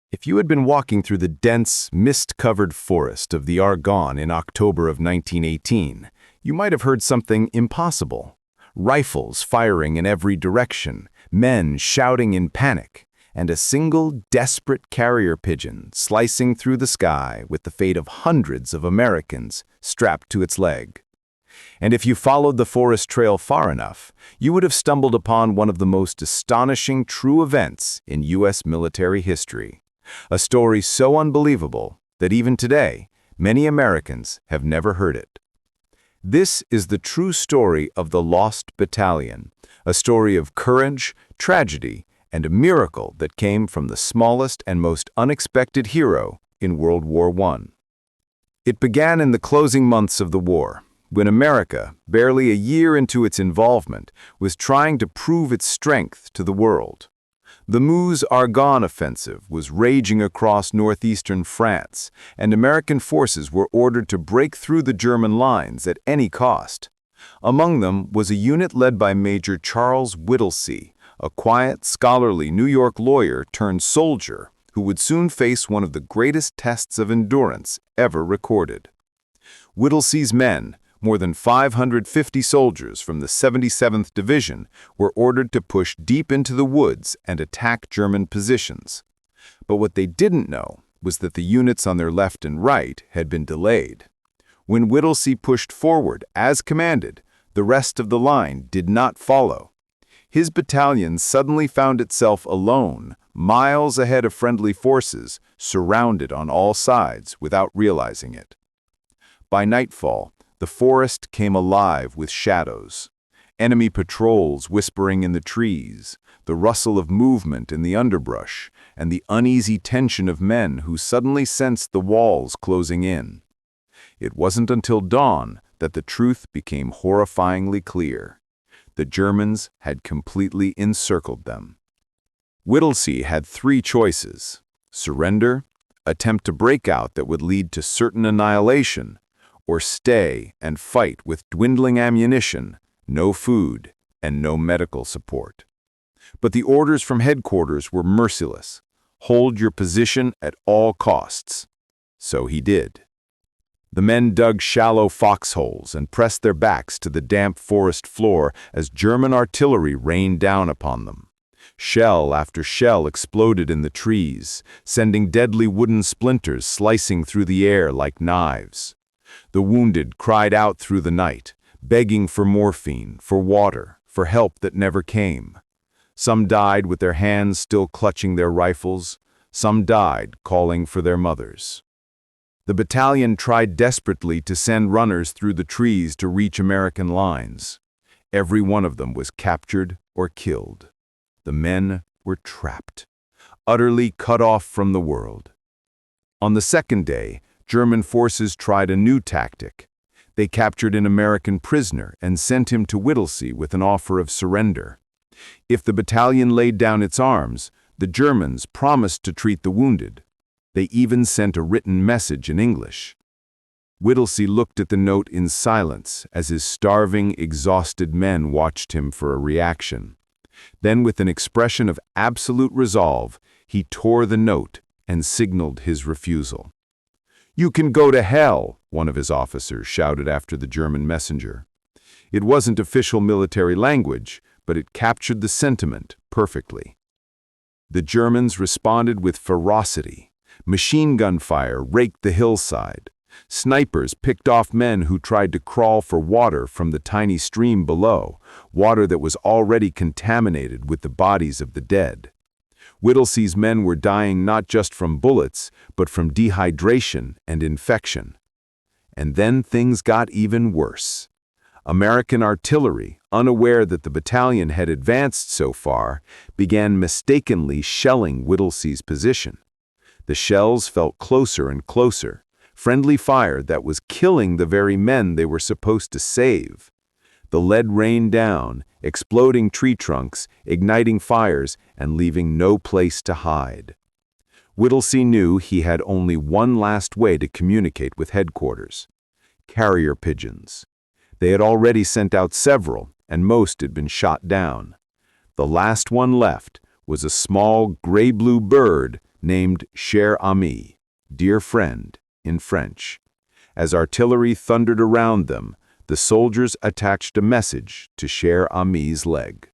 If you had been walking through the dense, mist-covered forest of the Argonne in October of 1918, you might have heard something impossible. Rifles firing in every direction, men shouting in panic, and a single desperate carrier pigeon slicing through the sky with the fate of hundreds of Americans strapped to its leg. And if you followed the forest trail far enough, you would have stumbled upon one of the most astonishing true events in U.S. military history. A story so unbelievable that even today, many Americans have never heard it. This is the true story of the Lost Battalion, a story of courage, tragedy, and a miracle that came from the smallest and most unexpected hero in World War I. It began in the closing months of the war, when America, barely a year into its involvement, was trying to prove its strength to the world. The Argonne offensive was raging across northeastern France, and American forces were ordered to break through the German lines at any cost. Among them was a unit led by Major Charles Whittlesey, a quiet, scholarly New York lawyer turned soldier who would soon face one of the greatest tests of endurance ever recorded. Whittlesey's men, more than 550 soldiers from the 77th Division, were ordered to push deep into the woods and attack German positions. But what they didn't know was that the units on their left and right had been delayed. When Whittlesey pushed forward as commanded, the rest of the line did not follow. His battalion suddenly found itself alone, miles ahead of friendly forces, surrounded on all sides without realizing it. By nightfall, the forest came alive with shadows. Enemy patrols whispering in the trees, the rustle of movement in the underbrush, and the uneasy tension of men who suddenly sensed the walls closing in. It wasn't until dawn that the truth became horrifyingly clear. The Germans had completely encircled them. Whittlesey had three choices: surrender, attempt a breakout that would lead to certain annihilation, or stay and fight with dwindling ammunition, no food, and no medical support. But the orders from headquarters were merciless. Hold your position at all costs. So he did. The men dug shallow foxholes and pressed their backs to the damp forest floor as German artillery rained down upon them. Shell after shell exploded in the trees, sending deadly wooden splinters slicing through the air like knives. The wounded cried out through the night, begging for morphine, for water, for help that never came. Some died with their hands still clutching their rifles. Some died calling for their mothers. The battalion tried desperately to send runners through the trees to reach American lines. Every one of them was captured or killed. The men were trapped, utterly cut off from the world. On the second day, German forces tried a new tactic. They captured an American prisoner and sent him to Whittlesey with an offer of surrender. If the battalion laid down its arms, the Germans promised to treat the wounded. They even sent a written message in English. Whittlesey looked at the note in silence as his starving, exhausted men watched him for a reaction. Then, with an expression of absolute resolve, he tore the note and signaled his refusal. "You can go to hell," one of his officers shouted after the German messenger. It wasn't official military language, but it captured the sentiment perfectly. The Germans responded with ferocity. Machine gun fire raked the hillside. Snipers picked off men who tried to crawl for water from the tiny stream below, water that was already contaminated with the bodies of the dead. Whittlesey's men were dying not just from bullets, but from dehydration and infection. And then things got even worse. American artillery, unaware that the battalion had advanced so far, began mistakenly shelling Whittlesey's position. The shells felt closer and closer, friendly fire that was killing the very men they were supposed to save. The lead rained down, exploding tree trunks, igniting fires, and leaving no place to hide. Whittlesey knew he had only one last way to communicate with headquarters: carrier pigeons. They had already sent out several, and most had been shot down. The last one left was a small gray-blue bird named Cher ami, dear friend, in French. As artillery thundered around them, the soldiers attached a message to Cher ami's leg.